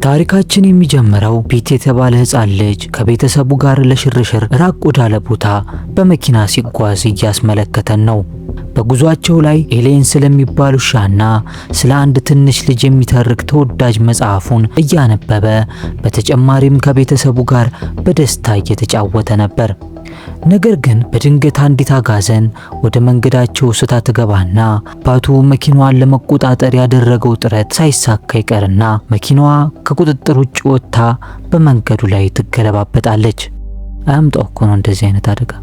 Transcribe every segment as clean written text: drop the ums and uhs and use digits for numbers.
ታሪካችን የሚጀምረው ፒት የተባለ ሕፃን ልጅ ከቤተሰቡ ጋር ለሽርሽር ራቅ ወዳለ ቦታ በመኪና ሲጓዝ እያስመለከተን ነው። በጉዟቸው ላይ ኤሌን ስለሚባል ውሻና ስለ አንድ ትንሽ ልጅ የሚተርክ ተወዳጅ መጽሐፉን እያነበበ በተጨማሪም ከቤተሰቡ ጋር በደስታ እየተጫወተ ነበር። ነገር ግን በድንገት አንዲት አጋዘን ወደ መንገዳቸው ስታ ትገባና አባቱ መኪናዋን ለመቆጣጠር ያደረገው ጥረት ሳይሳካ ይቀርና መኪናዋ ከቁጥጥር ውጭ ወጥታ በመንገዱ ላይ ትገለባበጣለች። አያምጣው እኮ ነው እንደዚህ አይነት አደጋ።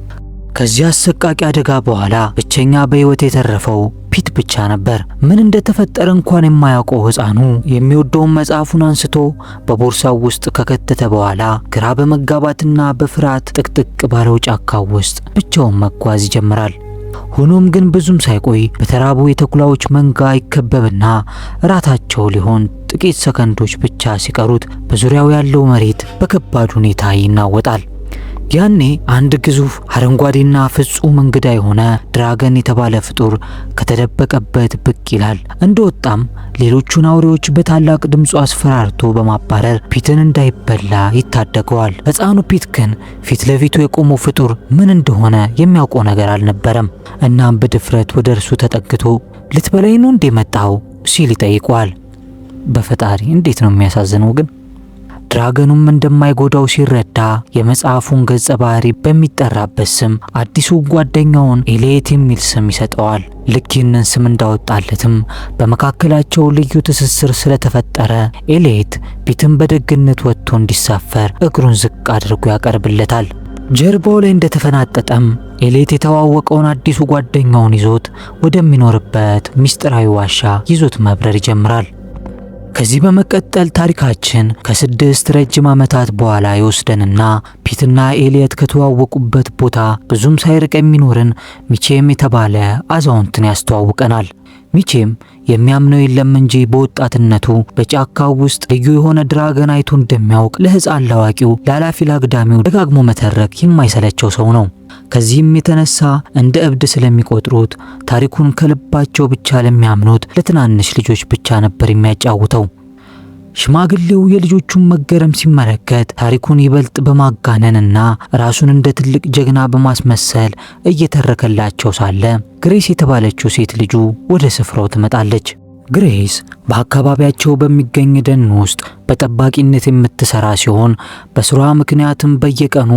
ከዚህ አሰቃቂ አደጋ በኋላ ብቸኛ በህይወት የተረፈው ፒት ብቻ ነበር። ምን እንደተፈጠረ እንኳን የማያውቀው ሕፃኑ የሚወደውን መጽሐፉን አንስቶ በቦርሳው ውስጥ ከከተተ በኋላ ግራ በመጋባትና በፍርሃት ጥቅጥቅ ባለው ጫካ ውስጥ ብቻውን መጓዝ ይጀምራል። ሆኖም ግን ብዙም ሳይቆይ በተራቡ የተኩላዎች መንጋ ይከበብና ራታቸው ሊሆን ጥቂት ሰከንዶች ብቻ ሲቀሩት በዙሪያው ያለው መሬት በከባድ ሁኔታ ይናወጣል። ያኔ አንድ ግዙፍ አረንጓዴና ፍጹም እንግዳ የሆነ ድራገን የተባለ ፍጡር ከተደበቀበት ብቅ ይላል። እንደወጣም ሌሎቹን አውሬዎች በታላቅ ድምፁ አስፈራርቶ በማባረር ፒትን እንዳይበላ ይታደገዋል። ሕፃኑ ፒት ግን ፊት ለፊቱ የቆመው ፍጡር ምን እንደሆነ የሚያውቀው ነገር አልነበረም። እናም በድፍረት ወደ እርሱ ተጠግቶ ልትበላኝ ነው እንዴ መጣው ሲል ይጠይቀዋል። በፈጣሪ እንዴት ነው የሚያሳዝነው ግን። ድራገኑም እንደማይጎዳው ሲረዳ የመጽሐፉን ገጸ ባህሪ በሚጠራበት ስም አዲሱ ጓደኛውን ኤሌት የሚል ስም ይሰጠዋል። ልክ ይህንን ስም እንዳወጣለትም በመካከላቸው ልዩ ትስስር ስለተፈጠረ ኤሌት ፒትን በደግነት ወጥቶ እንዲሳፈር እግሩን ዝቅ አድርጎ ያቀርብለታል። ጀርባው ላይ እንደተፈናጠጠም ኤሌት የተዋወቀውን አዲሱ ጓደኛውን ይዞት ወደሚኖርበት ሚስጥራዊ ዋሻ ይዞት መብረር ይጀምራል። ከዚህ በመቀጠል ታሪካችን ከ6 ረጅም ዓመታት በኋላ ይወስደንና ፒትና ኤሊየት ከተዋወቁበት ቦታ ብዙም ሳይርቅ የሚኖርን ሚቼም የተባለ አዛውንትን ያስተዋውቀናል። ሚቼም የሚያምነው የለም እንጂ በወጣትነቱ በጫካው ውስጥ ልዩ የሆነ ድራገን አይቶ እንደሚያውቅ ለሕፃን ላዋቂው ለኃላፊ ላግዳሚው ደጋግሞ መተረክ የማይሰለቸው ሰው ነው። ከዚህም የተነሳ እንደ እብድ ስለሚቆጥሩት ታሪኩን ከልባቸው ብቻ ለሚያምኑት ለትናንሽ ልጆች ብቻ ነበር የሚያጫውተው። ሽማግሌው የልጆቹን መገረም ሲመለከት ታሪኩን ይበልጥ በማጋነንና ራሱን እንደ ትልቅ ጀግና በማስመሰል እየተረከላቸው ሳለ ግሬስ የተባለችው ሴት ልጁ ወደ ስፍራው ትመጣለች። ግሬስ በአካባቢያቸው በሚገኝ ደን ውስጥ በጠባቂነት የምትሰራ ሲሆን በስሯ ምክንያትም በየቀኑ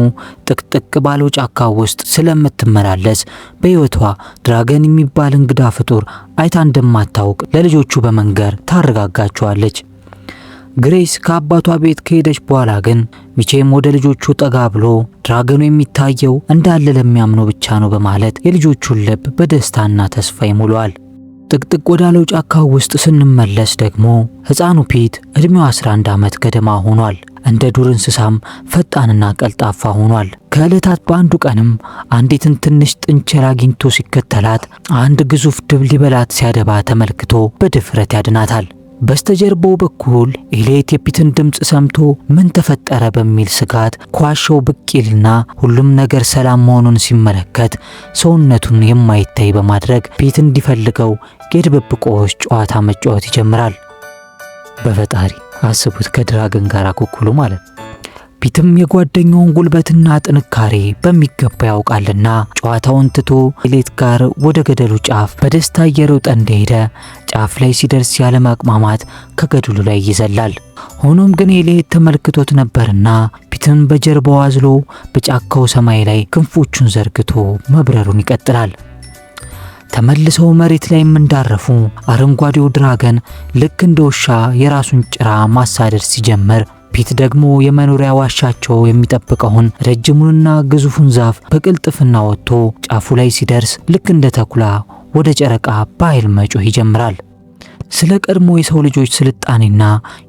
ጥቅጥቅ ባለው ጫካ ውስጥ ስለምትመላለስ በሕይወቷ ድራገን የሚባል እንግዳ ፍጡር አይታ እንደማታውቅ ለልጆቹ በመንገር ታረጋጋቸዋለች። ግሬስ ከአባቷ ቤት ከሄደች በኋላ ግን ሚቼም ወደ ልጆቹ ጠጋ ብሎ ድራገኑ የሚታየው እንዳለ ለሚያምኑ ብቻ ነው በማለት የልጆቹን ልብ በደስታና ተስፋ ይሞላዋል። ጥቅጥቅ ወዳለው ጫካ ውስጥ ስንመለስ ደግሞ ሕፃኑ ፒት እድሜው 11 ዓመት ገደማ ሆኗል። እንደ ዱር እንስሳም ፈጣንና ቀልጣፋ ሆኗል። ከዕለታት በአንዱ ቀንም አንዲትን ትንሽ ጥንቸል አግኝቶ ሲከተላት አንድ ግዙፍ ድብ ሊበላት ሲያደባ ተመልክቶ በድፍረት ያድናታል። በስተጀርባው በኩል ኤሌት የፒትን ድምፅ ሰምቶ ምን ተፈጠረ በሚል ስጋት ከዋሻው ብቅ ይልና ሁሉም ነገር ሰላም መሆኑን ሲመለከት ሰውነቱን የማይታይ በማድረግ ፒት እንዲፈልገው የድብብቆሽ ጨዋታ መጫወት ይጀምራል። በፈጣሪ አስቡት፣ ከድራገን ጋር ኩኩሉ ማለት። ፒትም የጓደኛውን ጉልበትና ጥንካሬ በሚገባ ያውቃልና ጨዋታውን ትቶ ኤሌት ጋር ወደ ገደሉ ጫፍ በደስታ እየሮጠ እንደሄደ ጫፍ ላይ ሲደርስ ያለ ማቅማማት ከገደሉ ላይ ይዘላል። ሆኖም ግን ኤሌት ተመልክቶት ነበርና ፒትን በጀርባው አዝሎ በጫካው ሰማይ ላይ ክንፎቹን ዘርግቶ መብረሩን ይቀጥላል። ተመልሰው መሬት ላይ እንዳረፉ አረንጓዴው ድራገን ልክ እንደ ውሻ የራሱን ጭራ ማሳደድ ሲጀምር ፒት ደግሞ የመኖሪያ ዋሻቸው የሚጠብቀውን ረጅሙንና ግዙፉን ዛፍ በቅልጥፍና ወጥቶ ጫፉ ላይ ሲደርስ ልክ እንደ ተኩላ ወደ ጨረቃ በኃይል መጮህ ይጀምራል። ስለ ቀድሞ የሰው ልጆች ስልጣኔና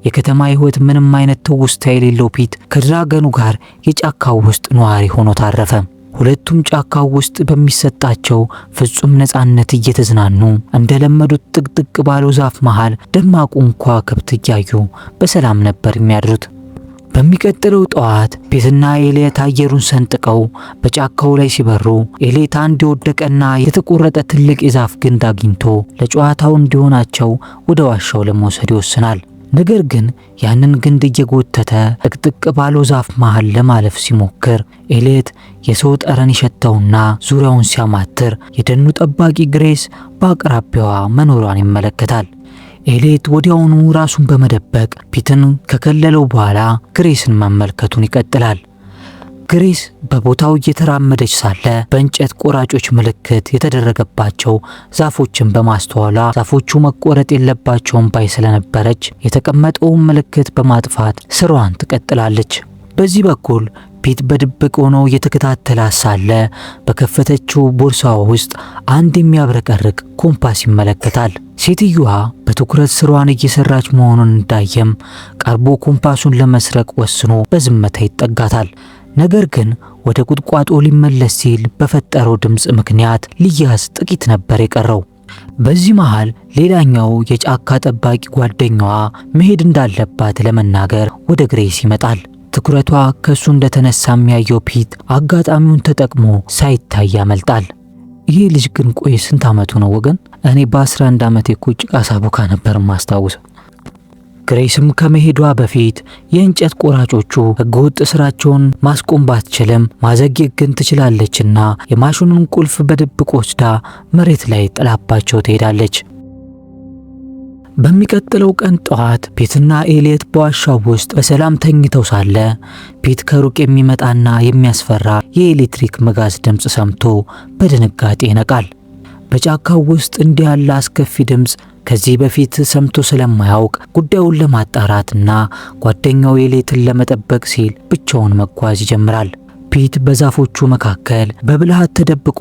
የከተማ ሕይወት ምንም አይነት ትውስታ የሌለው ፒት ከድራገኑ ጋር የጫካው ውስጥ ነዋሪ ሆኖ ታረፈ። ሁለቱም ጫካው ውስጥ በሚሰጣቸው ፍጹም ነፃነት እየተዝናኑ እንደለመዱት ጥቅጥቅ ባለው ዛፍ መሃል ደማቁን ከዋክብት እያዩ በሰላም ነበር የሚያድሩት። በሚቀጥለው ጠዋት ፒትና ኤሌት አየሩን ሰንጥቀው በጫካው ላይ ሲበሩ ኤሌት አንድ የወደቀና የተቆረጠ ትልቅ የዛፍ ግንድ አግኝቶ ለጨዋታው እንዲሆናቸው ወደ ዋሻው ለመውሰድ ይወስናል። ነገር ግን ያንን ግንድ እየጎተተ ጥቅጥቅ ባለው ዛፍ መሃል ለማለፍ ሲሞክር ኤሌት የሰው ጠረን ይሸተውና ዙሪያውን ሲያማትር የደኑ ጠባቂ ግሬስ በአቅራቢያዋ መኖሯን ይመለከታል። ኤሌት ወዲያውኑ ራሱን በመደበቅ ፒትን ከከለለው በኋላ ግሬስን መመልከቱን ይቀጥላል። ግሬስ በቦታው እየተራመደች ሳለ በእንጨት ቆራጮች ምልክት የተደረገባቸው ዛፎችን በማስተዋሏ ዛፎቹ መቆረጥ የለባቸውም ባይ ስለነበረች የተቀመጠውን ምልክት በማጥፋት ስራዋን ትቀጥላለች። በዚህ በኩል ፒት በድብቅ ሆኖ እየተከታተላት ሳለ በከፈተችው ቦርሳዋ ውስጥ አንድ የሚያብረቀርቅ ኮምፓስ ይመለከታል። ሴትዮዋ በትኩረት ስራዋን እየሰራች መሆኑን እንዳየም ቀርቦ ኮምፓሱን ለመስረቅ ወስኖ በዝምታ ይጠጋታል። ነገር ግን ወደ ቁጥቋጦ ሊመለስ ሲል በፈጠረው ድምጽ ምክንያት ሊያዝ ጥቂት ነበር የቀረው። በዚህ መሃል ሌላኛው የጫካ ጠባቂ ጓደኛዋ መሄድ እንዳለባት ለመናገር ወደ ግሬስ ይመጣል። ትኩረቷ ከሱ እንደተነሳ የሚያየው ፒት አጋጣሚውን ተጠቅሞ ሳይታይ ያመልጣል። ይህ ልጅ ግን ቆይ ስንት አመቱ ነው ወገን? እኔ በ11 አመቴ እኮ ጭቃ ሳቦካ ነበር ማስታወሰው። ግሬስም ከመሄዷ በፊት የእንጨት ቆራጮቹ ህገወጥ ስራቸውን ማስቆም ባትችልም ማዘግየት ግን ትችላለችና የማሽኑን ቁልፍ በድብቅ ወስዳ መሬት ላይ ጥላባቸው ትሄዳለች። በሚቀጥለው ቀን ጠዋት ፒትና ኤሌት በዋሻው ውስጥ በሰላም ተኝተው ሳለ ፒት ከሩቅ የሚመጣና የሚያስፈራ የኤሌክትሪክ መጋዝ ድምጽ ሰምቶ በድንጋጤ ይነቃል። በጫካው ውስጥ እንዲህ ያለ አስከፊ ድምጽ ከዚህ በፊት ሰምቶ ስለማያውቅ ጉዳዩን ለማጣራትና ጓደኛው ኤሌትን ለመጠበቅ ሲል ብቻውን መጓዝ ይጀምራል። ፒት በዛፎቹ መካከል በብልሃት ተደብቆ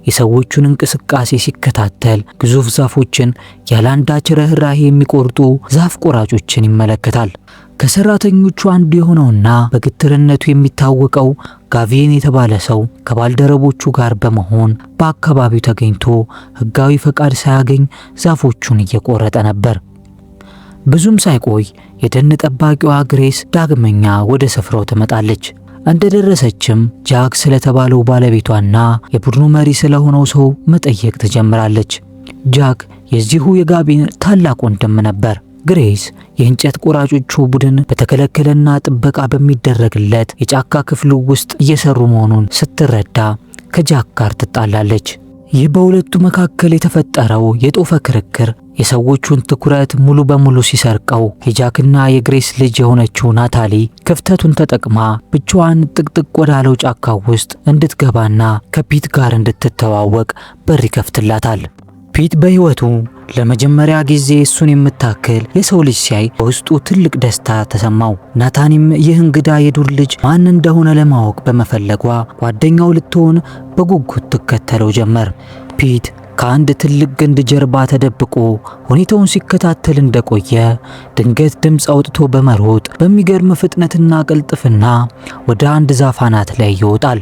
የሰዎቹን እንቅስቃሴ ሲከታተል ግዙፍ ዛፎችን ያላንዳች ርህራሄ የሚቆርጡ ዛፍ ቆራጮችን ይመለከታል። ከሰራተኞቹ አንዱ የሆነውና በግትርነቱ የሚታወቀው ጋቪን የተባለ ሰው ከባልደረቦቹ ጋር በመሆን በአካባቢው ተገኝቶ ህጋዊ ፈቃድ ሳያገኝ ዛፎቹን እየቆረጠ ነበር። ብዙም ሳይቆይ የደን ጠባቂዋ ግሬስ ዳግመኛ ወደ ስፍራው ትመጣለች። እንደደረሰችም ጃክ ስለተባለው ባለቤቷና የቡድኑ መሪ ስለሆነው ሰው መጠየቅ ትጀምራለች። ጃክ የዚሁ የጋቪን ታላቅ ወንድም ነበር። ግሬስ የእንጨት ቆራጮቹ ቡድን በተከለከለና ጥበቃ በሚደረግለት የጫካ ክፍሉ ውስጥ እየሰሩ መሆኑን ስትረዳ ከጃክ ጋር ትጣላለች። ይህ በሁለቱ መካከል የተፈጠረው የጦፈ ክርክር የሰዎቹን ትኩረት ሙሉ በሙሉ ሲሰርቀው የጃክና የግሬስ ልጅ የሆነችው ናታሊ ክፍተቱን ተጠቅማ ብቻዋን ጥቅጥቅ ወዳለው ጫካ ውስጥ እንድትገባና ከፒት ጋር እንድትተዋወቅ በር ይከፍትላታል። ፒት በህይወቱ ለመጀመሪያ ጊዜ እሱን የምታክል የሰው ልጅ ሲያይ በውስጡ ትልቅ ደስታ ተሰማው። ናታኒም ይህ እንግዳ የዱር ልጅ ማን እንደሆነ ለማወቅ በመፈለጓ ጓደኛው ልትሆን በጉጉት ትከተለው ጀመር። ፒት ከአንድ ትልቅ ግንድ ጀርባ ተደብቆ ሁኔታውን ሲከታተል እንደቆየ ድንገት ድምፅ አውጥቶ በመሮጥ በሚገርም ፍጥነትና ቅልጥፍና ወደ አንድ ዛፍ አናት ላይ ይወጣል።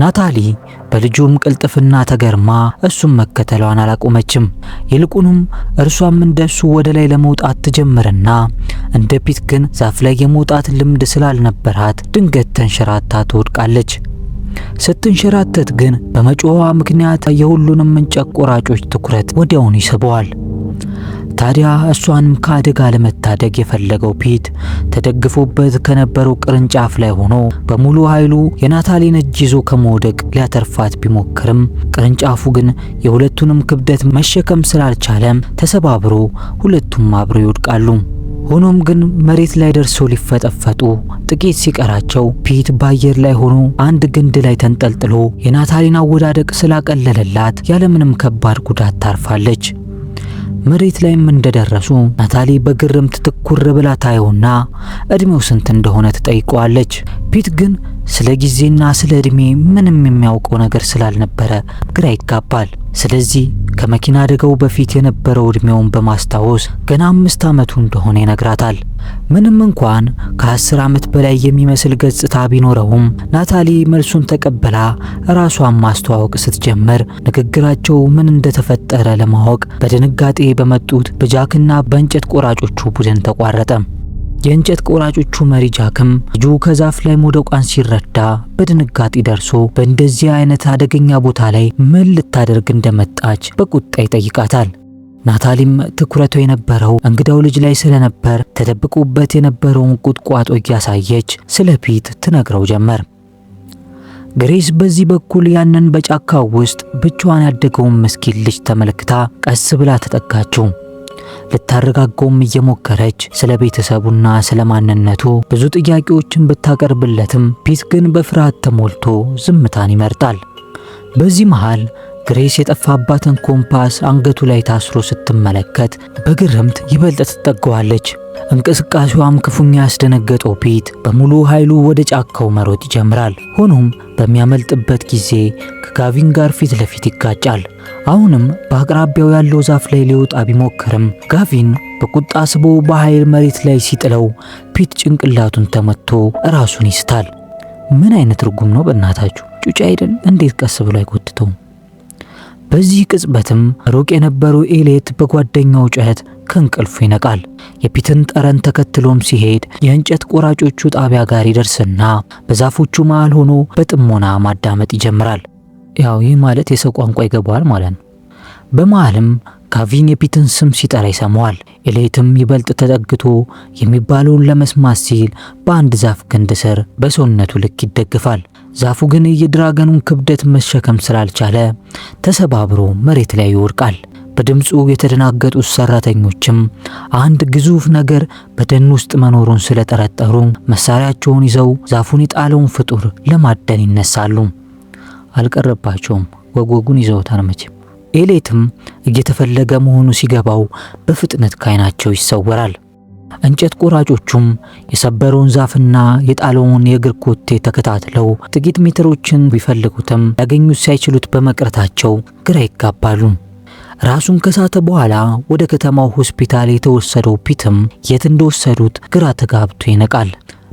ናታሊ በልጁም ቅልጥፍና ተገርማ እሱም መከተሏን አላቆመችም። ይልቁንም እርሷም እንደሱ ወደ ላይ ለመውጣት ትጀምርና እንደ ፒት ግን ዛፍ ላይ የመውጣት ልምድ ስላልነበራት ድንገት ተንሸራታ ትወድቃለች። ስትንሸራተት ግን በመጮዋ ምክንያት የሁሉንም እንጨት ቆራጮች ትኩረት ወዲያውኑ ይስበዋል። ታዲያ እሷንም ከአደጋ ለመታደግ የፈለገው ፒት ተደግፎበት ከነበረው ቅርንጫፍ ላይ ሆኖ በሙሉ ኃይሉ የናታሊን እጅ ይዞ ከመውደቅ ሊያተርፋት ቢሞክርም ቅርንጫፉ ግን የሁለቱንም ክብደት መሸከም ስላልቻለም ተሰባብሮ ሁለቱም አብረው ይወድቃሉ። ሆኖም ግን መሬት ላይ ደርሰው ሊፈጠፈጡ ጥቂት ሲቀራቸው ፒት በአየር ላይ ሆኖ አንድ ግንድ ላይ ተንጠልጥሎ የናታሊን አወዳደቅ ስላቀለለላት ያለምንም ከባድ ጉዳት ታርፋለች። መሬት ላይም እንደደረሱ ናታሊ በግርምት ትኩር ብላ ታየውና እድሜው ስንት እንደሆነ ትጠይቀዋለች። ፒት ግን ስለ ጊዜና ስለ እድሜ ምንም የሚያውቀው ነገር ስላልነበረ ግራ ይጋባል። ስለዚህ ከመኪና አደጋው በፊት የነበረው እድሜውን በማስታወስ ገና 5 አመቱ እንደሆነ ይነግራታል። ምንም እንኳን ከ10 አመት በላይ የሚመስል ገጽታ ቢኖረውም ናታሊ መልሱን ተቀበላ ራሷን ማስተዋወቅ ስትጀምር ንግግራቸው ምን እንደተፈጠረ ለማወቅ በድንጋጤ በመጡት በጃክና በእንጨት ቆራጮቹ ቡድን ተቋረጠ። የእንጨት ቆራጮቹ መሪ ጃክም ልጁ ከዛፍ ላይ መውደቋን ሲረዳ በድንጋጤ ደርሶ በእንደዚህ አይነት አደገኛ ቦታ ላይ ምን ልታደርግ እንደመጣች በቁጣ ይጠይቃታል። ናታሊም ትኩረቷ የነበረው እንግዳው ልጅ ላይ ስለነበር ተደብቆበት የነበረውን ቁጥቋጦ እያሳየች ስለ ፒት ትነግረው ጀመር። ግሬስ በዚህ በኩል ያንን በጫካው ውስጥ ብቻዋን ያደገውን ምስኪን ልጅ ተመልክታ ቀስ ብላ ተጠጋችው። ልታረጋጋውም እየሞከረች ስለ ቤተሰቡና ስለ ማንነቱ ብዙ ጥያቄዎችን ብታቀርብለትም ፒት ግን በፍርሃት ተሞልቶ ዝምታን ይመርጣል። በዚህ መሃል ግሬስ የጠፋባትን ኮምፓስ አንገቱ ላይ ታስሮ ስትመለከት በግርምት ይበልጥ ትጠጋዋለች። እንቅስቃሴዋም ክፉኛ ያስደነገጠው ፒት በሙሉ ኃይሉ ወደ ጫካው መሮጥ ይጀምራል። ሆኖም በሚያመልጥበት ጊዜ ከጋቪን ጋር ፊት ለፊት ይጋጫል። አሁንም በአቅራቢያው ያለው ዛፍ ላይ ሊወጣ ቢሞክርም ጋቪን በቁጣ ስቦ በኃይል መሬት ላይ ሲጥለው ፒት ጭንቅላቱን ተመቶ ራሱን ይስታል። ምን አይነት ትርጉም ነው በእናታችሁ? ጩጬ አይደል? እንዴት ቀስ ብሎ አይጎትተውም? በዚህ ቅጽበትም ሩቅ የነበረው ኤሌት በጓደኛው ጩኸት ከእንቅልፉ ይነቃል። የፒትን ጠረን ተከትሎም ሲሄድ የእንጨት ቆራጮቹ ጣቢያ ጋር ይደርስና በዛፎቹ መሃል ሆኖ በጥሞና ማዳመጥ ይጀምራል። ያው ይህ ማለት የሰው ቋንቋ ይገባዋል ማለት ነው። በመሃልም ጋቪን የፒትን ስም ሲጠራ ይሰማዋል። ኤሌትም ይበልጥ ተጠግቶ የሚባለውን ለመስማት ሲል በአንድ ዛፍ ግንድ ስር በሰውነቱ ልክ ይደግፋል። ዛፉ ግን የድራገኑን ክብደት መሸከም ስላልቻለ ተሰባብሮ መሬት ላይ ይወድቃል። በድምፁ የተደናገጡት ሰራተኞችም አንድ ግዙፍ ነገር በደን ውስጥ መኖሩን ስለጠረጠሩ መሳሪያቸውን ይዘው ዛፉን የጣለውን ፍጡር ለማደን ይነሳሉ። አልቀረባቸውም፣ ወጉን ይዘውታል መቼም። ኤሌትም እየተፈለገ መሆኑ ሲገባው በፍጥነት ካይናቸው ይሰወራል። እንጨት ቆራጮቹም የሰበረውን ዛፍና የጣለውን የእግር ኮቴ ተከታትለው ጥቂት ሜትሮችን ቢፈልጉትም ያገኙት ሳይችሉት በመቅረታቸው ግራ ይጋባሉ። ራሱን ከሳተ በኋላ ወደ ከተማው ሆስፒታል የተወሰደው ፒትም የት እንደወሰዱት ግራ ተጋብቶ ይነቃል።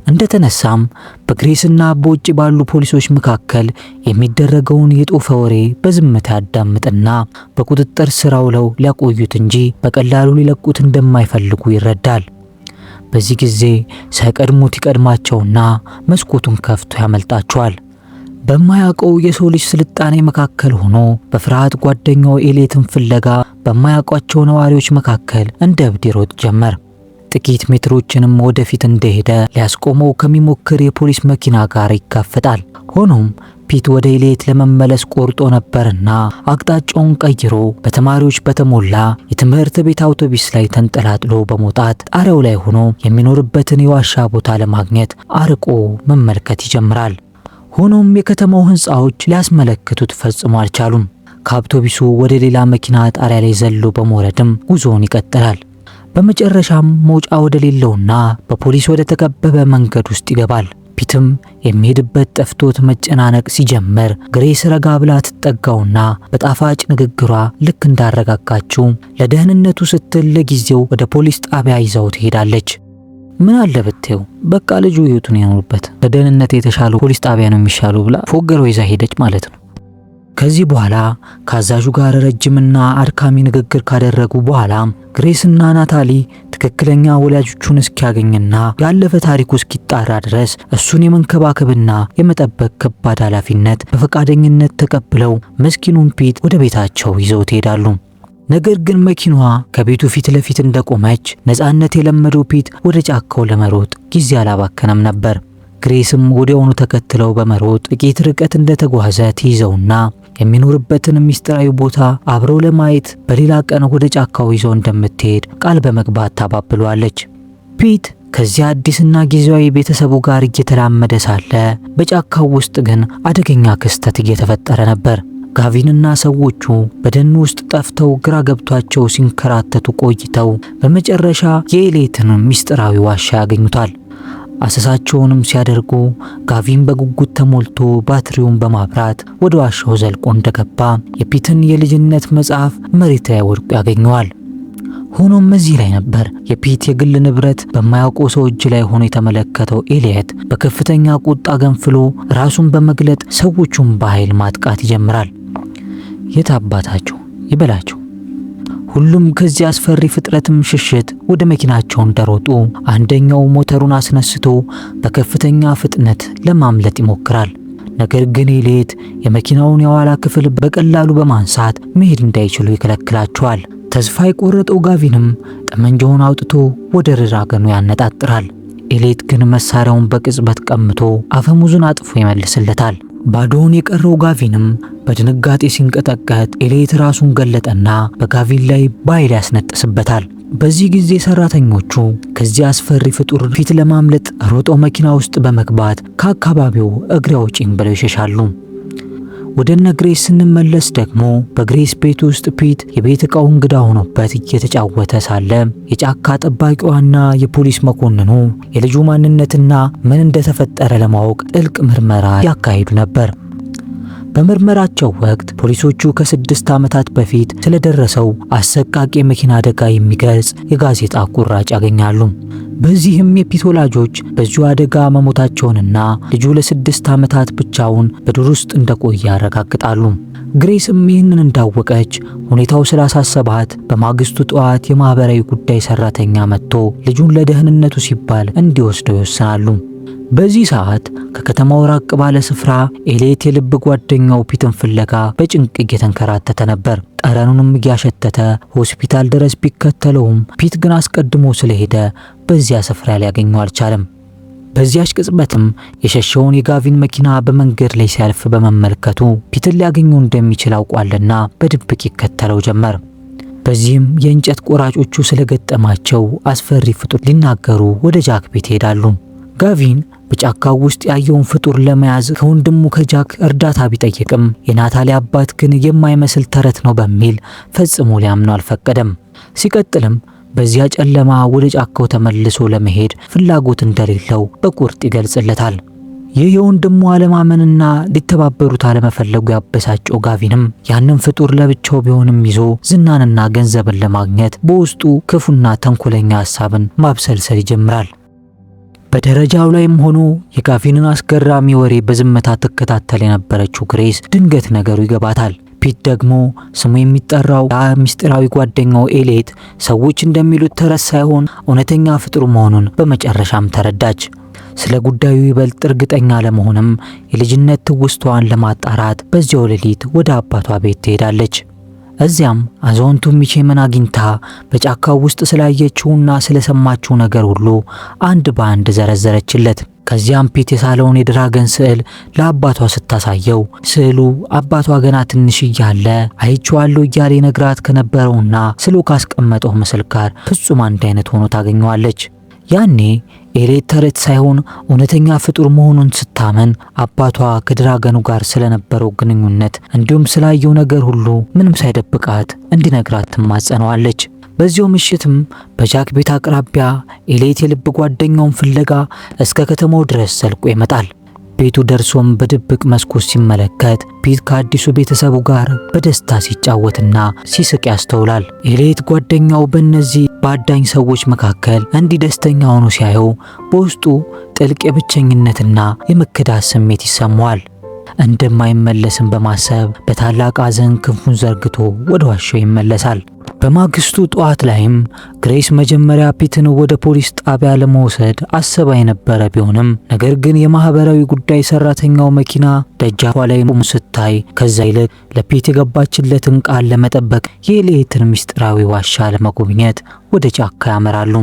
እንደተነሳም በግሬስና በውጭ ባሉ ፖሊሶች መካከል የሚደረገውን የጦፈ ወሬ በዝምታ ያዳምጥና በቁጥጥር ስር አውለው ሊያቆዩት እንጂ በቀላሉ ሊለቁት እንደማይፈልጉ ይረዳል። በዚህ ጊዜ ሳይቀድሙት ይቀድማቸውና መስኮቱን ከፍቶ ያመልጣቸዋል። በማያውቀው የሰው ልጅ ስልጣኔ መካከል ሆኖ በፍርሃት ጓደኛው ኤሌትን ፍለጋ በማያውቋቸው ነዋሪዎች መካከል እንደ እብድ ይሮጥ ጀመር። ጥቂት ሜትሮችንም ወደፊት እንደሄደ ሊያስቆመው ከሚሞክር የፖሊስ መኪና ጋር ይጋፈጣል። ሆኖም ፒት ወደ ኤሌት ለመመለስ ቆርጦ ነበርና አቅጣጫውን ቀይሮ በተማሪዎች በተሞላ የትምህርት ቤት አውቶቡስ ላይ ተንጠላጥሎ በመውጣት ጣሪያው ላይ ሆኖ የሚኖርበትን የዋሻ ቦታ ለማግኘት አርቆ መመልከት ይጀምራል። ሆኖም የከተማው ህንጻዎች ሊያስመለክቱት ፈጽሞ አልቻሉም። ከአውቶቡሱ ወደ ሌላ መኪና ጣሪያ ላይ ዘሎ በመውረድም ጉዞውን ይቀጥላል። በመጨረሻም መውጫ ወደ ሌለውና በፖሊስ ወደ ተከበበ መንገድ ውስጥ ይገባል። ፒትም የሚሄድበት ጠፍቶት መጨናነቅ ሲጀምር ግሬስ ረጋ ብላ ትጠጋውና በጣፋጭ ንግግሯ ልክ እንዳረጋጋችው ለደህንነቱ ስትል ለጊዜው ወደ ፖሊስ ጣቢያ ይዛው ትሄዳለች። ምን አለ ብትው በቃ ልጁ ህይወቱን ያኖርበት ለደህንነት የተሻለው ፖሊስ ጣቢያ ነው የሚሻለው ብላ ፎገረው ይዛ ሄደች ማለት ነው። ከዚህ በኋላ ከአዛዡ ጋር ረጅምና አድካሚ ንግግር ካደረጉ በኋላ ግሬስና ናታሊ ትክክለኛ ወላጆቹን እስኪያገኝና ያለፈ ታሪኩ እስኪጣራ ድረስ እሱን የመንከባከብና የመጠበቅ ከባድ ኃላፊነት በፈቃደኝነት ተቀብለው መስኪኑን ፒት ወደ ቤታቸው ይዘው ይሄዳሉ። ነገር ግን መኪናዋ ከቤቱ ፊት ለፊት እንደቆመች ነፃነት የለመደው ፒት ወደ ጫካው ለመሮጥ ጊዜ አላባከነም ነበር። ግሬስም ወዲያውኑ ተከትለው በመሮጥ ጥቂት ርቀት እንደተጓዘ ትይዘውና የሚኖርበትን ሚስጥራዊ ቦታ አብረው ለማየት በሌላ ቀን ወደ ጫካው ይዘው እንደምትሄድ ቃል በመግባት ታባብሏለች። ፒት ከዚያ አዲስና ጊዜያዊ ቤተሰቡ ጋር እየተላመደ ሳለ በጫካው ውስጥ ግን አደገኛ ክስተት እየተፈጠረ ነበር። ጋቪንና ሰዎቹ በደን ውስጥ ጠፍተው ግራ ገብቷቸው ሲንከራተቱ ቆይተው በመጨረሻ የኤሌትን ሚስጥራዊ ዋሻ ያገኙታል። አሰሳቸውንም ሲያደርጉ ጋቪን በጉጉት ተሞልቶ ባትሪውን በማብራት ወደ ዋሻው ዘልቆ እንደገባ የፒትን የልጅነት መጽሐፍ መሬት ላይ ወድቆ ያገኘዋል። ሆኖም እዚህ ላይ ነበር የፒት የግል ንብረት በማያውቀው ሰው እጅ ላይ ሆኖ የተመለከተው ኤሊየት በከፍተኛ ቁጣ ገንፍሎ ራሱን በመግለጥ ሰዎቹን በኃይል ማጥቃት ይጀምራል። የታባታቸው ይበላቸው። ሁሉም ከዚህ አስፈሪ ፍጥረትም ሽሽት ወደ መኪናቸው እንደሮጡ አንደኛው ሞተሩን አስነስቶ በከፍተኛ ፍጥነት ለማምለጥ ይሞክራል። ነገር ግን ኤሊየት የመኪናውን የኋላ ክፍል በቀላሉ በማንሳት መሄድ እንዳይችሉ ይከለክላቸዋል። ተስፋ የቆረጠው ጋቪንም ጠመንጃውን አውጥቶ ወደ ድራገኑ ያነጣጥራል። ኤሌት ግን መሳሪያውን በቅጽበት ቀምቶ አፈሙዙን አጥፎ ይመልስለታል። ባዶውን የቀረው ጋቪንም በድንጋጤ ሲንቀጠቀጥ ኤሌት ራሱን ገለጠና በጋቪን ላይ በኃይል ያስነጥስበታል። በዚህ ጊዜ ሰራተኞቹ ከዚህ አስፈሪ ፍጡር ፊት ለማምለጥ ሮጠው መኪና ውስጥ በመግባት ከአካባቢው እግሬ አውጪኝ ብለው ይሸሻሉ። ወደ ግሬስ ስንመለስ ደግሞ በግሬስ ቤት ውስጥ ፒት የቤት ዕቃው እንግዳ ሆኖበት እየተጫወተ ሳለ የጫካ ጠባቂዋና የፖሊስ መኮንኑ የልጁ ማንነትና ምን እንደተፈጠረ ለማወቅ ጥልቅ ምርመራ ያካሂዱ ነበር። በምርመራቸው ወቅት ፖሊሶቹ ከ6 ዓመታት በፊት ስለደረሰው አሰቃቂ የመኪና አደጋ የሚገልጽ የጋዜጣ ቁራጭ ያገኛሉ። በዚህም የፒት ወላጆች በዚሁ አደጋ መሞታቸውንና ልጁ ለ6 ዓመታት ብቻውን በዱር ውስጥ እንደቆየ ያረጋግጣሉ። ግሬስም ይህንን እንዳወቀች ሁኔታው ስላሳሰባት በማግስቱ ጠዋት የማህበራዊ ጉዳይ ሰራተኛ መጥቶ ልጁን ለደህንነቱ ሲባል እንዲወስደው ይወስናሉ። በዚህ ሰዓት ከከተማው ራቅ ባለ ስፍራ ኤሌት የልብ ጓደኛው ፒትን ፍለጋ በጭንቅ እየተንከራተተ ነበር። ጠረኑንም እያሸተተ ሆስፒታል ድረስ ቢከተለውም ፒት ግን አስቀድሞ ስለሄደ በዚያ ስፍራ ሊያገኘው አልቻለም። በዚያች ቅጽበትም የሸሸውን የጋቪን መኪና በመንገድ ላይ ሲያልፍ በመመልከቱ ፒትን ሊያገኘው እንደሚችል አውቋልና በድብቅ ይከተለው ጀመር። በዚህም የእንጨት ቆራጮቹ ስለገጠማቸው አስፈሪ ፍጡር ሊናገሩ ወደ ጃክ ቤት ይሄዳሉ። ጋቪን በጫካው ውስጥ ያየውን ፍጡር ለመያዝ ከወንድሙ ከጃክ እርዳታ ቢጠይቅም የናታሊ አባት ግን የማይመስል ተረት ነው በሚል ፈጽሞ ሊያምነው አልፈቀደም። ሲቀጥልም በዚያ ጨለማ ወደ ጫካው ተመልሶ ለመሄድ ፍላጎት እንደሌለው በቁርጥ ይገልጽለታል። ይህ የወንድሙ አለማመንና ሊተባበሩት አለመፈለጉ ያበሳጨው ጋቪንም ያንን ፍጡር ለብቻው ቢሆንም ይዞ ዝናንና ገንዘብን ለማግኘት በውስጡ ክፉና ተንኮለኛ ሐሳብን ማብሰልሰል ይጀምራል። በደረጃው ላይም ሆኖ የጋቪንን አስገራሚ ወሬ በዝምታ ትከታተል የነበረችው ግሬስ ድንገት ነገሩ ይገባታል። ፒት ደግሞ ስሙ የሚጠራው ምስጢራዊ ጓደኛው ኤሌት ሰዎች እንደሚሉት ተረት ሳይሆን እውነተኛ ፍጡር መሆኑን በመጨረሻም ተረዳች። ስለ ጉዳዩ ይበልጥ እርግጠኛ ለመሆንም የልጅነት ትውስቷን ለማጣራት በዚያው ሌሊት ወደ አባቷ ቤት ትሄዳለች። እዚያም አዛውንቱ ሚቼምን አግኝታ በጫካው ውስጥ ስላየችውና ስለሰማችው ነገር ሁሉ አንድ በአንድ ዘረዘረችለት። ከዚያም ፒት የሳለውን የድራገን ስዕል ለአባቷ ስታሳየው ስዕሉ አባቷ ገና ትንሽ እያለ አይቼዋለሁ እያለ ነግራት ከነበረውና ስሎ ካስቀመጠው ምስል ጋር ፍጹም አንድ አይነት ሆኖ ታገኘዋለች። ያኔ ኤሌት ተረት ሳይሆን እውነተኛ ፍጡር መሆኑን ስታመን አባቷ ከድራገኑ ጋር ስለነበረው ግንኙነት እንዲሁም ስላየው ነገር ሁሉ ምንም ሳይደብቃት እንዲነግራት ትማጸነዋለች። በዚያው ምሽትም በጃክ ቤት አቅራቢያ ኤሌት የልብ ጓደኛውን ፍለጋ እስከ ከተማው ድረስ ዘልቆ ይመጣል። ቤቱ ደርሶም በድብቅ መስኮት ሲመለከት ፒት ከአዲሱ ቤተሰቡ ጋር በደስታ ሲጫወትና ሲስቅ ያስተውላል። ኤሌት ጓደኛው በእነዚህ በአዳኝ ሰዎች መካከል እንዲህ ደስተኛ ሆኖ ሲያየው በውስጡ ጥልቅ የብቸኝነትና የመከዳት ስሜት ይሰማዋል። እንደማይመለስም በማሰብ በታላቅ ሐዘን ክንፉን ዘርግቶ ወደ ዋሻው ይመለሳል። በማግስቱ ጠዋት ላይም ግሬስ መጀመሪያ ፒትን ወደ ፖሊስ ጣቢያ ለመውሰድ አስባ የነበረ ቢሆንም ነገር ግን የማህበራዊ ጉዳይ ሰራተኛው መኪና ደጃፏ ላይ ቆሞ ስታይ ከዛ ይልቅ ለፒት የገባችለትን ቃል ለመጠበቅ የኤሌትን ምስጢራዊ ዋሻ ለመጎብኘት ወደ ጫካ ያመራሉ።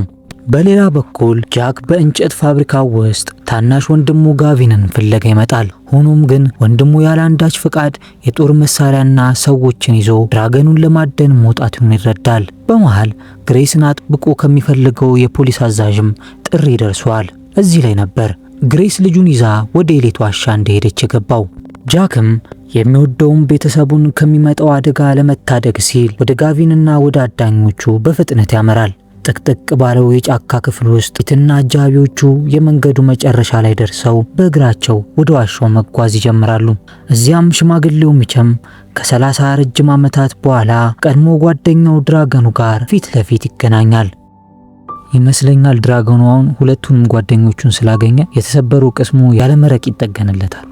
በሌላ በኩል ጃክ በእንጨት ፋብሪካው ውስጥ ታናሽ ወንድሙ ጋቪንን ፍለጋ ይመጣል። ሆኖም ግን ወንድሙ ያላንዳች ፍቃድ የጦር መሳሪያና ሰዎችን ይዞ ድራገኑን ለማደን መውጣቱን ይረዳል። በመሃል ግሬስን አጥብቆ ከሚፈልገው የፖሊስ አዛዥም ጥሪ ደርሷል። እዚህ ላይ ነበር ግሬስ ልጁን ይዛ ወደ ኤሌት ዋሻ እንደሄደች የገባው። ጃክም የሚወደውን ቤተሰቡን ከሚመጣው አደጋ ለመታደግ ሲል ወደ ጋቪንና ወደ አዳኞቹ በፍጥነት ያመራል። ጥቅጥቅ ባለው የጫካ ክፍል ውስጥ ፒትና አጃቢዎቹ የመንገዱ መጨረሻ ላይ ደርሰው በእግራቸው ወደ ዋሻው መጓዝ ይጀምራሉ። እዚያም ሽማግሌው ሚቼም ከ30 ረጅም ዓመታት በኋላ ቀድሞ ጓደኛው ድራገኑ ጋር ፊት ለፊት ይገናኛል። ይመስለኛል ድራገኑ አሁን ሁለቱንም ጓደኞቹን ስላገኘ የተሰበረው ቅስሙ ያለ መረቅ ይጠገንለታል።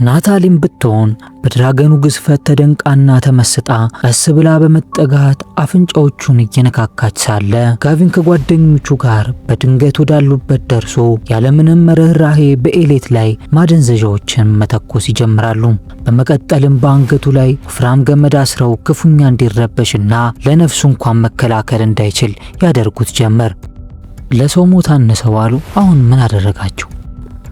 ናታሊም ብትሆን በድራገኑ ግዝፈት ተደንቃና ተመስጣ ቀስ ብላ በመጠጋት አፍንጫዎቹን እየነካካች ሳለ ጋቪን ከጓደኞቹ ጋር በድንገት ወዳሉበት ደርሶ ያለምንም ርህራሄ በኤሌት ላይ ማደንዘዣዎችን መተኮስ ይጀምራሉ። በመቀጠልም በአንገቱ ላይ ወፍራም ገመድ አስረው ክፉኛ እንዲረበሽና ለነፍሱ እንኳን መከላከል እንዳይችል ያደርጉት ጀመር። ለሰው ሞት አነሰው አሉ። አሁን ምን አደረጋችሁ?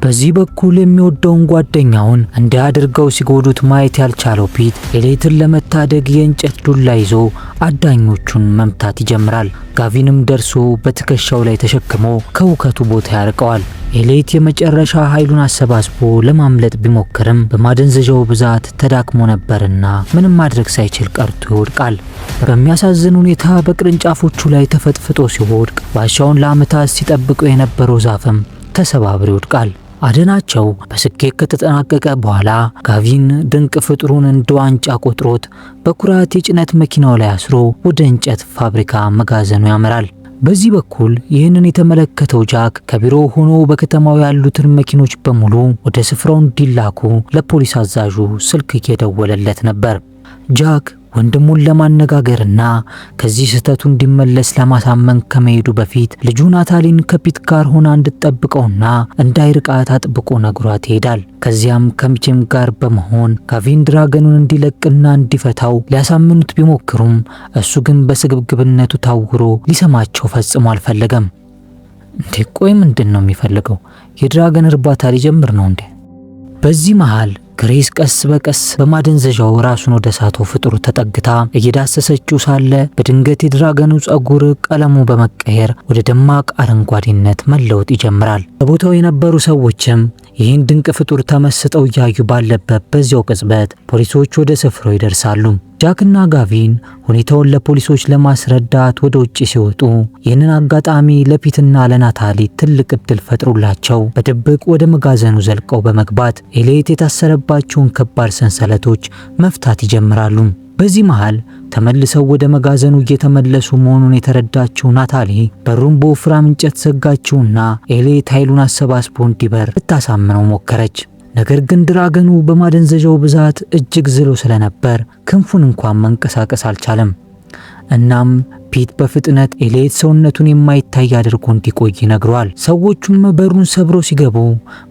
በዚህ በኩል የሚወደውን ጓደኛውን እንዲያደርገው ሲጎዱት ማየት ያልቻለው ፒት ኤሌትን ለመታደግ የእንጨት ዱላ ይዞ አዳኞቹን መምታት ይጀምራል። ጋቪንም ደርሶ በትከሻው ላይ ተሸክሞ ከውከቱ ቦታ ያርቀዋል። ኤሌት የመጨረሻ ኃይሉን አሰባስቦ ለማምለጥ ቢሞክርም በማደንዘዣው ብዛት ተዳክሞ ነበርና ምንም ማድረግ ሳይችል ቀርቶ ይወድቃል። በሚያሳዝን ሁኔታ በቅርንጫፎቹ ላይ ተፈጥፍጦ ሲወድቅ ዋሻውን ለዓመታት ሲጠብቀው የነበረው ዛፍም ተሰባብሮ ይወድቃል። አደናቸው በስኬት ከተጠናቀቀ በኋላ ጋቪን ድንቅ ፍጥሩን እንደ ዋንጫ ቆጥሮት በኩራት የጭነት መኪናው ላይ አስሮ ወደ እንጨት ፋብሪካ መጋዘኑ ያመራል። በዚህ በኩል ይህንን የተመለከተው ጃክ ከቢሮ ሆኖ በከተማው ያሉትን መኪኖች በሙሉ ወደ ስፍራው እንዲላኩ ለፖሊስ አዛዡ ስልክ እየደወለለት ነበር። ጃክ ወንድሙን ለማነጋገርና ከዚህ ስህተቱ እንዲመለስ ለማሳመን ከመሄዱ በፊት ልጁ ናታሊን ከፒት ጋር ሆና እንድትጠብቀውና እንዳይርቃት አጥብቆ ነግሯት ይሄዳል። ከዚያም ከሚቼም ጋር በመሆን ጋቪን ድራገኑን እንዲለቅና እንዲፈታው ሊያሳምኑት ቢሞክሩም እሱ ግን በስግብግብነቱ ታውሮ ሊሰማቸው ፈጽሞ አልፈለገም። እንዴ ቆይ ምንድን ነው የሚፈልገው? የድራገን እርባታ ሊጀምር ነው እንዴ? በዚህ መሃል ግሬስ ቀስ በቀስ በማደንዘዣው ራሱን ወደ ሳተው ፍጥሩ ተጠግታ እየዳሰሰችው ሳለ በድንገት የድራገኑ ጸጉር ቀለሙ በመቀየር ወደ ደማቅ አረንጓዴነት መለወጥ ይጀምራል። በቦታው የነበሩ ሰዎችም ይህን ድንቅ ፍጡር ተመስጠው እያዩ ባለበት በዚያው ቅጽበት ፖሊሶች ወደ ስፍራው ይደርሳሉ። ጃክና ጋቪን ሁኔታውን ለፖሊሶች ለማስረዳት ወደ ውጪ ሲወጡ ይህንን አጋጣሚ ለፒትና ለናታሊ ትልቅ እድል ፈጥሩላቸው በድብቅ ወደ መጋዘኑ ዘልቀው በመግባት ኤሌት የታሰረባቸውን ከባድ ሰንሰለቶች መፍታት ይጀምራሉ። በዚህ መሃል ተመልሰው ወደ መጋዘኑ እየተመለሱ መሆኑን የተረዳችው ናታሊ በሩን በወፍራም እንጨት ዘጋችውና ኤሌት ኃይሉን አሰባስቦ እንዲበር ልታሳምነው ሞከረች። ነገር ግን ድራገኑ በማደንዘዣው ብዛት እጅግ ዝሎ ስለነበር ክንፉን እንኳን መንቀሳቀስ አልቻለም። እናም ፒት በፍጥነት ኤሌት ሰውነቱን የማይታይ አድርጎ እንዲቆይ ይነግረዋል። ሰዎቹም በሩን ሰብረው ሲገቡ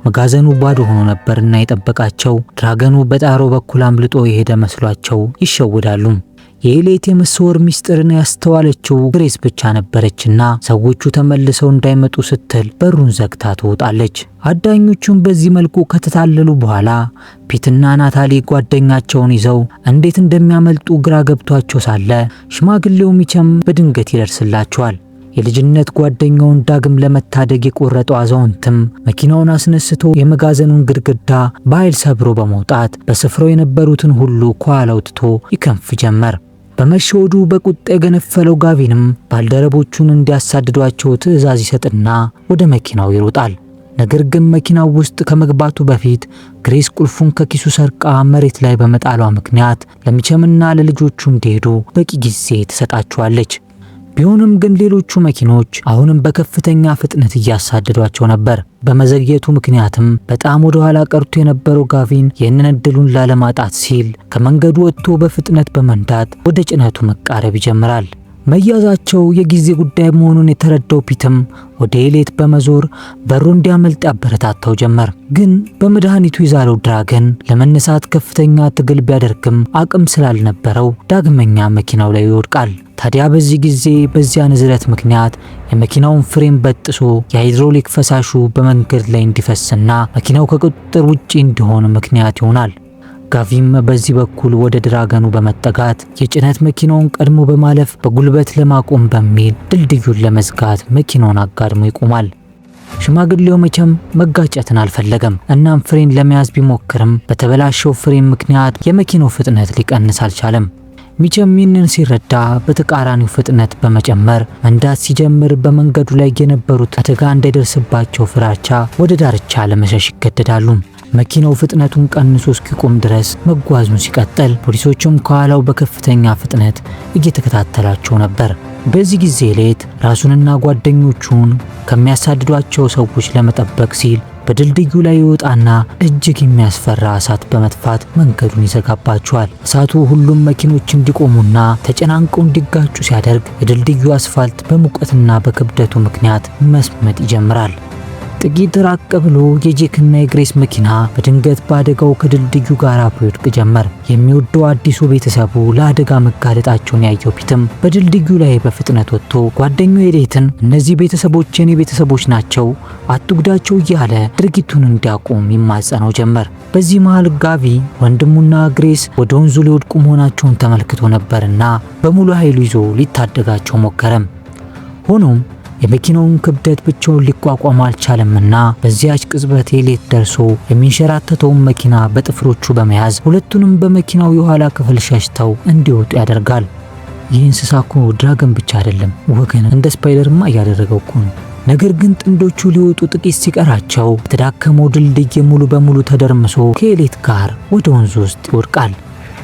መጋዘኑ ባዶ ሆኖ ነበርና የጠበቃቸው ድራገኑ በጣራው በኩል አምልጦ የሄደ መስሏቸው ይሸወዳሉ። የኤሌት የመሰወር ሚስጥርን ያስተዋለችው ግሬስ ብቻ ነበረችና ሰዎቹ ተመልሰው እንዳይመጡ ስትል በሩን ዘግታ ትወጣለች። አዳኞቹም በዚህ መልኩ ከተታለሉ በኋላ ፒትና ናታሊ ጓደኛቸውን ይዘው እንዴት እንደሚያመልጡ ግራ ገብቷቸው ሳለ ሽማግሌው ሚቼም በድንገት ይደርስላቸዋል። የልጅነት ጓደኛውን ዳግም ለመታደግ የቆረጠው አዛውንትም መኪናውን አስነስቶ የመጋዘኑን ግድግዳ በኃይል ሰብሮ በመውጣት በስፍራው የነበሩትን ሁሉ ከኋላው ትቶ ይከንፍ ጀመር። በመሸወዱ በቁጣ የገነፈለው ጋቪንም ባልደረቦቹን እንዲያሳድዷቸው ትዕዛዝ ይሰጥና ወደ መኪናው ይሮጣል። ነገር ግን መኪናው ውስጥ ከመግባቱ በፊት ግሬስ ቁልፉን ከኪሱ ሰርቃ መሬት ላይ በመጣሏ ምክንያት ለሚቼምና ለልጆቹ እንዲሄዱ በቂ ጊዜ ትሰጣቸዋለች። ቢሆንም ግን ሌሎቹ መኪኖች አሁንም በከፍተኛ ፍጥነት እያሳደዷቸው ነበር። በመዘግየቱ ምክንያትም በጣም ወደ ኋላ ቀርቶ የነበረው ጋቪን ይህንን እድሉን ላለማጣት ሲል ከመንገዱ ወጥቶ በፍጥነት በመንዳት ወደ ጭነቱ መቃረብ ይጀምራል። መያዛቸው የጊዜ ጉዳይ መሆኑን የተረዳው ፒትም ወደ ኤሌት በመዞር በሩ እንዲያመልጥ ያበረታታው ጀመር። ግን በመድኃኒቱ የዛለው ድራገን ለመነሳት ከፍተኛ ትግል ቢያደርግም አቅም ስላልነበረው ዳግመኛ መኪናው ላይ ይወድቃል። ታዲያ በዚህ ጊዜ በዚያ ንዝረት ምክንያት የመኪናውን ፍሬም በጥሶ የሃይድሮሊክ ፈሳሹ በመንገድ ላይ እንዲፈስና መኪናው ከቁጥጥር ውጪ እንዲሆን ምክንያት ይሆናል። ጋቪም በዚህ በኩል ወደ ድራገኑ በመጠጋት የጭነት መኪናውን ቀድሞ በማለፍ በጉልበት ለማቆም በሚል ድልድዩን ለመዝጋት መኪናውን አጋድሞ ይቆማል። ሽማግሌው መቼም መጋጨትን አልፈለገም። እናም ፍሬን ለመያዝ ቢሞክርም በተበላሸው ፍሬም ምክንያት የመኪናው ፍጥነት ሊቀንስ አልቻለም። ሚቼም ይህንን ሲረዳ በተቃራኒው ፍጥነት በመጨመር መንዳት ሲጀምር በመንገዱ ላይ የነበሩት አደጋ እንዳይደርስባቸው ፍራቻ ወደ ዳርቻ ለመሸሽ ይገደዳሉ። መኪናው ፍጥነቱን ቀንሶ እስኪቆም ድረስ መጓዙን ሲቀጥል ፖሊሶችም ከኋላው በከፍተኛ ፍጥነት እየተከታተላቸው ነበር። በዚህ ጊዜ ኤሌት ራሱንና ጓደኞቹን ከሚያሳድዷቸው ሰዎች ለመጠበቅ ሲል በድልድዩ ላይ ይወጣና እጅግ የሚያስፈራ እሳት በመጥፋት መንገዱን ይዘጋባቸዋል። እሳቱ ሁሉም መኪኖች እንዲቆሙና ተጨናንቀው እንዲጋጩ ሲያደርግ የድልድዩ አስፋልት በሙቀትና በክብደቱ ምክንያት መስመጥ ይጀምራል። ጥቂት ራቅ ብሎ የጄክና የግሬስ መኪና በድንገት በአደጋው ከድልድዩ ጋር አብሮ ይወድቅ ጀመር። የሚወደው አዲሱ ቤተሰቡ ለአደጋ መጋለጣቸውን ያየው ፒትም በድልድዩ ላይ በፍጥነት ወጥቶ ጓደኛው ኤሌትን እነዚህ ቤተሰቦች የኔ ቤተሰቦች ናቸው፣ አትጉዳቸው እያለ ድርጊቱን እንዲያቆም ይማጸነው ጀመር። በዚህ መሃል ጋቪ ወንድሙና ግሬስ ወደ ወንዙ ሊወድቁ መሆናቸውን ተመልክቶ ነበርና በሙሉ ኃይሉ ይዞ ሊታደጋቸው ሞከረም። ሆኖም የመኪናውን ክብደት ብቻውን ሊቋቋም አልቻለምና በዚያች ቅጽበት ኤሌት ደርሶ የሚንሸራተተውን መኪና በጥፍሮቹ በመያዝ ሁለቱንም በመኪናው የኋላ ክፍል ሸሽተው እንዲወጡ ያደርጋል። ይህ እንስሳ እኮ ድራገን ብቻ አይደለም ወገን፣ እንደ ስፓይደርማ እያደረገው እኮ ነው። ነገር ግን ጥንዶቹ ሊወጡ ጥቂት ሲቀራቸው የተዳከመው ድልድይ ሙሉ በሙሉ ተደርምሶ ከኤሌት ጋር ወደ ወንዙ ውስጥ ይወድቃል።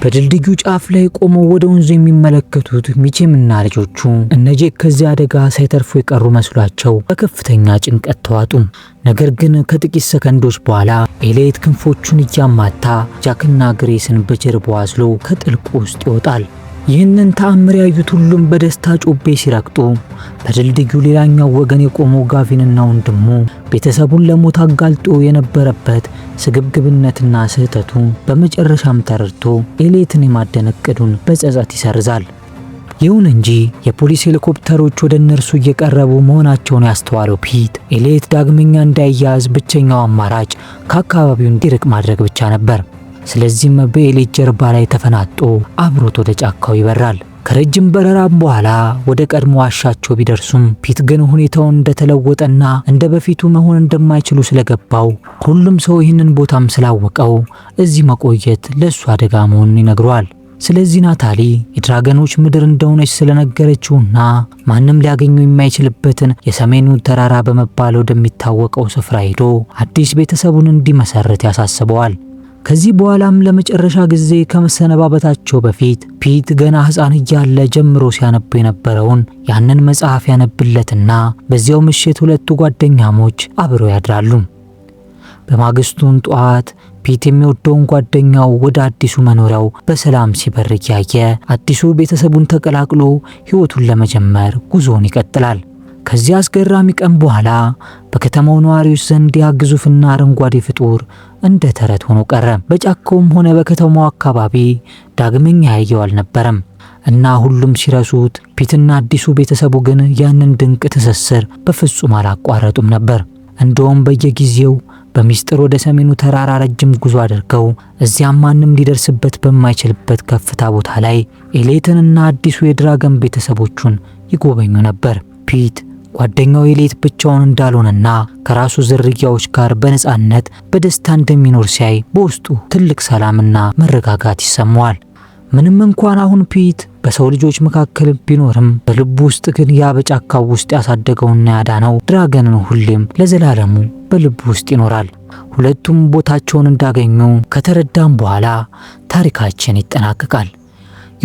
በድልድዩ ጫፍ ላይ ቆመው ወደ ወንዙ የሚመለከቱት ሚቼምና ልጆቹ እነ ጄክ ከዚህ አደጋ ሳይተርፉ የቀሩ መስሏቸው በከፍተኛ ጭንቀት ተዋጡ። ነገር ግን ከጥቂት ሰከንዶች በኋላ ኤሌት ክንፎቹን እያማታ ጃክና ግሬስን በጀርባው አዝሎ ከጥልቁ ውስጥ ይወጣል። ይህንን ተአምር ያዩት ሁሉም በደስታ ጮቤ ሲረግጡ በድልድዩ ሌላኛው ወገን የቆመው ጋቪንና ወንድሙ ቤተሰቡን ለሞት አጋልጦ የነበረበት ስግብግብነትና ስህተቱ በመጨረሻም ተረድቶ ኤሌትን የማደነቀዱን በጸጸት ይሰርዛል። ይሁን እንጂ የፖሊስ ሄሊኮፕተሮች ወደ እነርሱ እየቀረቡ መሆናቸውን ያስተዋለው ፒት ኤሌት ዳግመኛ እንዳይያዝ ብቸኛው አማራጭ ከአካባቢው እንዲርቅ ማድረግ ብቻ ነበር። ስለዚህም በኤሌት ጀርባ ላይ ተፈናጦ አብሮት ወደ ጫካው ይበራል። ከረጅም በረራም በኋላ ወደ ቀድሞ ዋሻቸው ቢደርሱም ፒት ግን ሁኔታው እንደተለወጠና እንደ በፊቱ መሆን እንደማይችሉ ስለገባው ሁሉም ሰው ይህንን ቦታም ስላወቀው እዚህ መቆየት ለሱ አደጋ መሆኑን ይነግረዋል። ስለዚህ ናታሊ የድራገኖች ምድር እንደሆነች ስለነገረችውና ማንም ሊያገኘው የማይችልበትን የሰሜኑ ተራራ በመባል ወደሚታወቀው ስፍራ ሄዶ አዲስ ቤተሰቡን እንዲመሰርት ያሳስበዋል። ከዚህ በኋላም ለመጨረሻ ጊዜ ከመሰነባበታቸው በፊት ፒት ገና ሕፃን እያለ ጀምሮ ሲያነብ የነበረውን ያንን መጽሐፍ ያነብለትና በዚያው ምሽት ሁለቱ ጓደኛሞች አብረው ያድራሉ። በማግስቱን ጠዋት ፒት የሚወደውን ጓደኛው ወደ አዲሱ መኖሪያው በሰላም ሲበር እያየ አዲሱ ቤተሰቡን ተቀላቅሎ ሕይወቱን ለመጀመር ጉዞውን ይቀጥላል። ከዚህ አስገራሚ ቀን በኋላ በከተማው ነዋሪዎች ዘንድ ያ ግዙፍና አረንጓዴ ፍጡር እንደ ተረት ሆኖ ቀረ። በጫካውም ሆነ በከተማው አካባቢ ዳግመኛ ያየው አልነበረም እና ሁሉም ሲረሱት ፒትና አዲሱ ቤተሰቡ ግን ያንን ድንቅ ትስስር በፍጹም አላቋረጡም ነበር። እንደውም በየጊዜው በሚስጥር ወደ ሰሜኑ ተራራ ረጅም ጉዞ አድርገው እዚያም ማንም ሊደርስበት በማይችልበት ከፍታ ቦታ ላይ ኤሌትንና አዲሱ የድራገን ቤተሰቦቹን ይጎበኙ ነበር። ፒት ጓደኛው ኤሌት ብቻውን እንዳልሆነና ከራሱ ዝርያዎች ጋር በነጻነት በደስታ እንደሚኖር ሲያይ በውስጡ ትልቅ ሰላምና መረጋጋት ይሰማዋል። ምንም እንኳን አሁን ፒት በሰው ልጆች መካከል ቢኖርም በልቡ ውስጥ ግን ያ በጫካው ውስጥ ያሳደገውና ያዳነው ድራገንን ሁሌም ለዘላለሙ በልቡ ውስጥ ይኖራል። ሁለቱም ቦታቸውን እንዳገኙ ከተረዳም በኋላ ታሪካችን ይጠናቀቃል።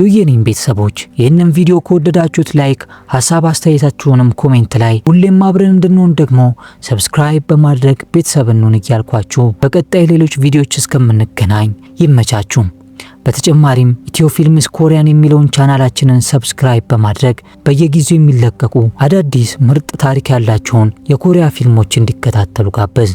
የኔም ቤተሰቦች ይህንን ቪዲዮ ከወደዳችሁት ላይክ፣ ሐሳብ አስተያየታችሁንም ኮሜንት ላይ ሁሌም አብረን እንድንሆን ደግሞ ሰብስክራይብ በማድረግ ቤተሰብ እንሁን እያልኳችሁ በቀጣይ ሌሎች ቪዲዮዎች እስከምንገናኝ ይመቻችሁ። በተጨማሪም ኢትዮ ፊልምስ ኮሪያን የሚለውን ቻናላችንን ሰብስክራይብ በማድረግ በየጊዜው የሚለቀቁ አዳዲስ ምርጥ ታሪክ ያላቸውን የኮሪያ ፊልሞች እንዲከታተሉ ጋበዝ።